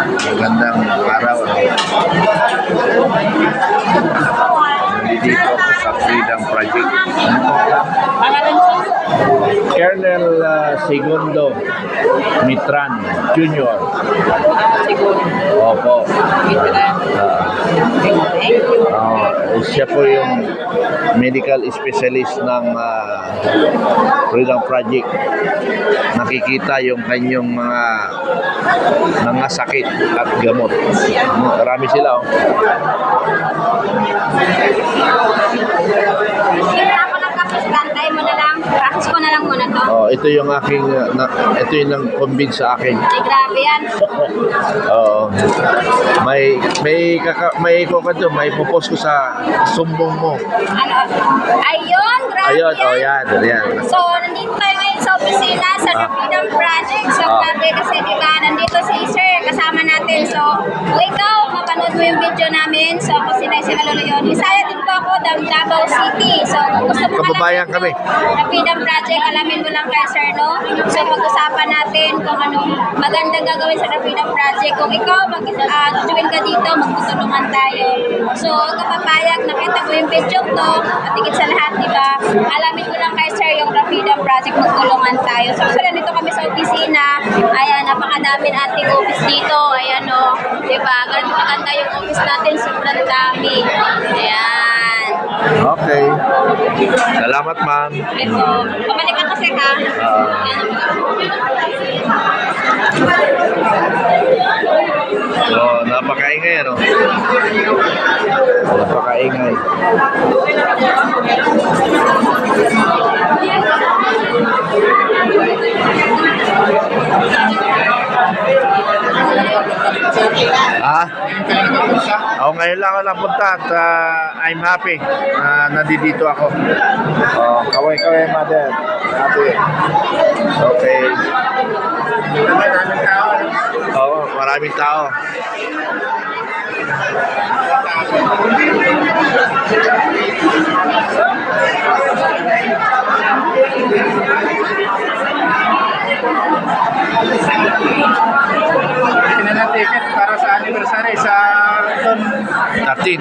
Magandang araw. Nandito ako sa Freedom Project. Colonel Segundo Mitran Jr. Opo. Siya po yung medical specialist ng Freedom Project. Nakikita yung kanyang mga sakit at gamot. Marami sila. Antay mo na lang. Practice ko na lang muna to. Ito yung aking, ito yung nang-convince sa akin. Ay, grabe yan. May kukanto, may popost ko sa sumbong mo. Ano? Ayun, grabe Ayun, yan. So, nandito tayo ngayon sa opisina sa Freedom Project. So, grabe kasi diba, nandito si Sir, kasama natin. So, kung ikaw, mapanood mo yung video namin. So, ako si Maluluyon. Isaya din po ako, Davao City. So, kung gusto mo Kababayan kami. Sa Freedom Project, alamin mo lang kay Sir, no? So, pag-usapan natin kung anong magandang gagawin sa Freedom Project. Kung ikaw, mag-join ka dito, magtutulungan tayo. So, kapapayag, nakita mo yung video to, at higit sa lahat, diba? Alamin mo lang kay Sir yung Freedom Project, magtulungan tayo. So, nandito kami sa opisina. Ayan, napakadami ating office dito. Ayan, no? Diba? Ganun maganda yung office natin, sobrang dami. Ayan. Okay. Salamat, ma'am. Ito, pabalik ka kasi ka. So, napakaingay, ano? Napakaingay. Ngayon lang ako napunta at I'm happy na nandito ako. Kaway, mother. Happy. Okay. Maraming tao. Ticket para sa anniversary sa 13.